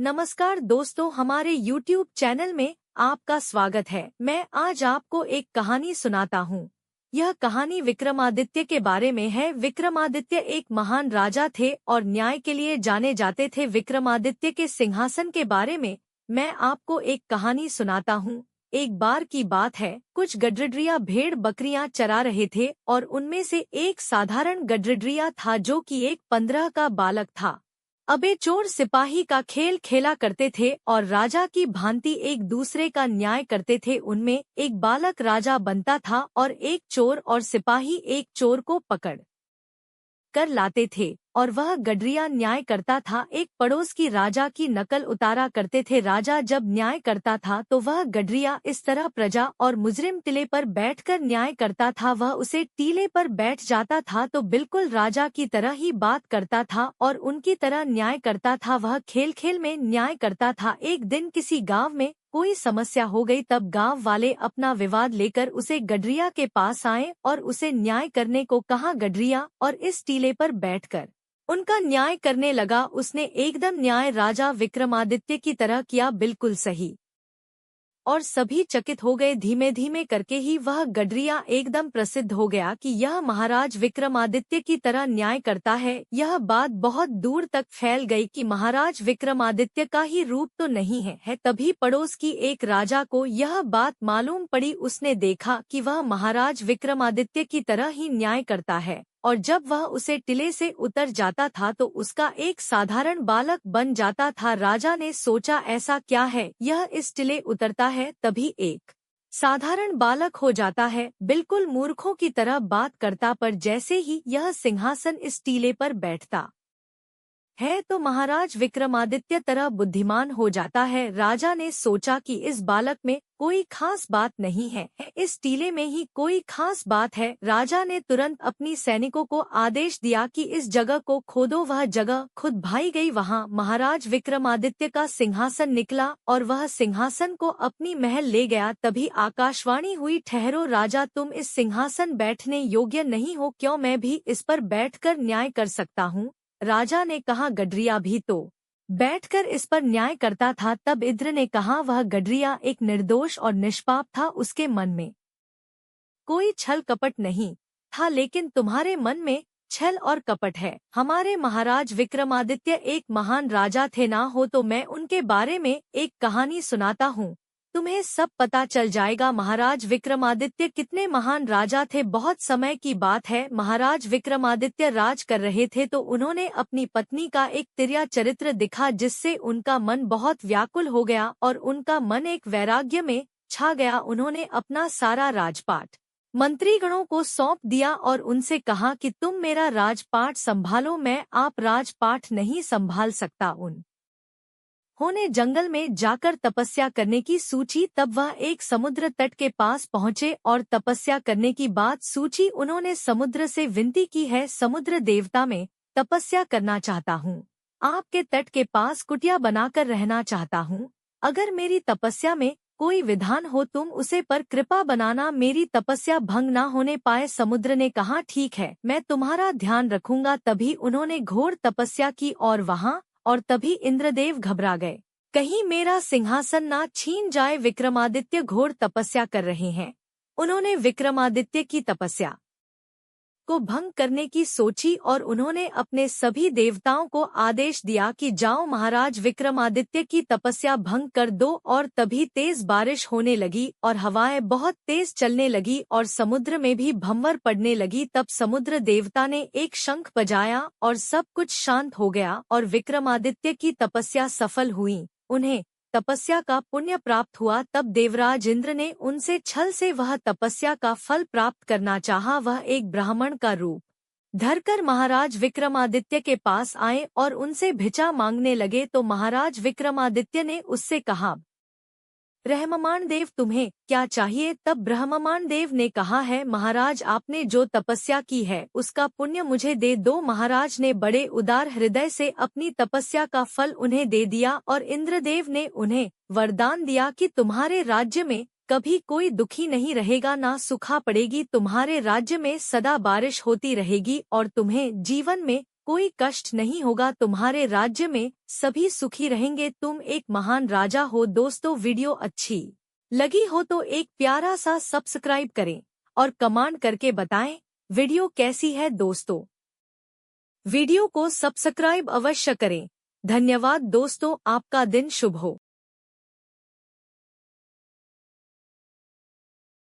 नमस्कार दोस्तों, हमारे YouTube चैनल में आपका स्वागत है। मैं आज आपको एक कहानी सुनाता हूँ। यह कहानी विक्रमादित्य के बारे में है। विक्रमादित्य एक महान राजा थे और न्याय के लिए जाने जाते थे। विक्रमादित्य के सिंहासन के बारे में मैं आपको एक कहानी सुनाता हूँ। एक बार की बात है, कुछ गडरिया भेड़ बकरियां चरा रहे थे और उनमें से एक साधारण गडरिया था जो कि एक 15 का बालक था। अबे चोर सिपाही का खेल खेला करते थे और राजा की भांति एक दूसरे का न्याय करते थे। उनमें एक बालक राजा बनता था और एक चोर और सिपाही एक चोर को पकड़ कर लाते थे और वह गडरिया न्याय करता था। एक पड़ोस की राजा की नकल उतारा करते थे। राजा जब न्याय करता था तो वह गडरिया इस तरह प्रजा और मुजरिम टीले पर बैठकर न्याय करता था। वह उसे टीले पर बैठ जाता था तो बिल्कुल राजा की तरह ही बात करता था और उनकी तरह न्याय करता था। वह खेल खेल में न्याय करता था। एक दिन किसी गांव में कोई समस्या हो गई, तब गांव वाले अपना विवाद लेकर उसे गडरिया के पास आए और उसे न्याय करने को कहा। गडरिया और इस टीले पर बैठकर उनका न्याय करने लगा। उसने एकदम न्याय राजा विक्रमादित्य की तरह किया, बिल्कुल सही, और सभी चकित हो गए। धीमे धीमे करके ही वह गडरिया एकदम प्रसिद्ध हो गया कि यह महाराज विक्रमादित्य की तरह न्याय करता है। यह बात बहुत दूर तक फैल गई कि महाराज विक्रमादित्य का ही रूप तो नहीं है। तभी पड़ोस की एक राजा को यह बात मालूम पड़ी। उसने देखा कि वह महाराज विक्रमादित्य की तरह ही न्याय करता है और जब वह उसे टीले से उतर जाता था तो उसका एक साधारण बालक बन जाता था। राजा ने सोचा, ऐसा क्या है, यह इस टीले उतरता है तभी एक साधारण बालक हो जाता है, बिल्कुल मूर्खों की तरह बात करता, पर जैसे ही यह सिंहासन इस टीले पर बैठता है तो महाराज विक्रमादित्य तरह बुद्धिमान हो जाता है। राजा ने सोचा कि इस बालक में कोई खास बात नहीं है, इस टीले में ही कोई खास बात है। राजा ने तुरंत अपनी सैनिकों को आदेश दिया कि इस जगह को खोदो। वह जगह खुद भाई गई। वहां महाराज विक्रमादित्य का सिंहासन निकला और वह सिंहासन को अपनी महल ले गया। तभी आकाशवाणी हुई, ठहरो राजा, तुम इस सिंहासन बैठने योग्य नहीं हो। क्यों? मैं भी इस पर बैठकर न्याय कर सकता हूँ। राजा ने कहा, गडरिया भी तो बैठकर इस पर न्याय करता था। तब इंद्र ने कहा, वह गडरिया एक निर्दोष और निष्पाप था, उसके मन में कोई छल कपट नहीं था, लेकिन तुम्हारे मन में छल और कपट है। हमारे महाराज विक्रमादित्य एक महान राजा थे, ना हो तो मैं उनके बारे में एक कहानी सुनाता हूँ, तुम्हें सब पता चल जाएगा। महाराज विक्रमादित्य कितने महान राजा थे। बहुत समय की बात है, महाराज विक्रमादित्य राज कर रहे थे तो उन्होंने अपनी पत्नी का एक तिर्या चरित्र दिखा जिससे उनका मन बहुत व्याकुल हो गया और उनका मन एक वैराग्य में छा गया। उन्होंने अपना सारा राजपाट मंत्रीगणों को सौंप दिया और उनसे कहा कि तुम मेरा राजपाट संभालो, मैं आप राजपाट नहीं संभाल सकता। होने जंगल में जाकर तपस्या करने की सूची। तब वह एक समुद्र तट के पास पहुँचे और तपस्या करने की बात सूची। उन्होंने समुद्र से विनती की है, समुद्र देवता, में तपस्या करना चाहता हूँ, आपके तट के पास कुटिया बनाकर रहना चाहता हूँ। अगर मेरी तपस्या में कोई विधान हो तुम उसे पर कृपा बनाना, मेरी तपस्या भंग न होने पाए। समुद्र ने कहा, ठीक है, मैं तुम्हारा ध्यान रखूंगा। तभी उन्होंने घोर तपस्या की और तभी इंद्रदेव घबरा गए, कहीं मेरा सिंहासन ना छीन जाए। विक्रमादित्य घोर तपस्या कर रहे हैं। उन्होंने विक्रमादित्य की तपस्या को भंग करने की सोची और उन्होंने अपने सभी देवताओं को आदेश दिया कि जाओ महाराज विक्रमादित्य की तपस्या भंग कर दो। और तभी तेज बारिश होने लगी और हवाएं बहुत तेज चलने लगी और समुद्र में भी भंवर पड़ने लगी। तब समुद्र देवता ने एक शंख बजाया और सब कुछ शांत हो गया और विक्रमादित्य की तपस्या सफल हुई। उन्हें तपस्या का पुण्य प्राप्त हुआ। तब देवराज इंद्र ने उनसे छल से वह तपस्या का फल प्राप्त करना चाहा। वह एक ब्राह्मण का रूप धरकर महाराज विक्रमादित्य के पास आए और उनसे भिक्षा मांगने लगे। तो महाराज विक्रमादित्य ने उससे कहा, ब्रह्ममाण देव, तुम्हें क्या चाहिए? तब ब्रह्ममाण देव ने कहा है, महाराज आपने जो तपस्या की है उसका पुण्य मुझे दे दो। महाराज ने बड़े उदार हृदय से अपनी तपस्या का फल उन्हें दे दिया और इंद्रदेव ने उन्हें वरदान दिया कि तुम्हारे राज्य में कभी कोई दुखी नहीं रहेगा, ना सूखा पड़ेगी। तुम्हारे राज्य में सदा बारिश होती रहेगी और तुम्हें जीवन में कोई कष्ट नहीं होगा तुम्हारे राज्य में, सभी सुखी रहेंगे, तुम एक महान राजा हो। दोस्तों, वीडियो अच्छी लगी हो तो एक प्यारा सा सब्सक्राइब करें और कमेंट करके बताएं वीडियो कैसी है। दोस्तों, वीडियो को सब्सक्राइब अवश्य करें। धन्यवाद दोस्तों, आपका दिन शुभ हो।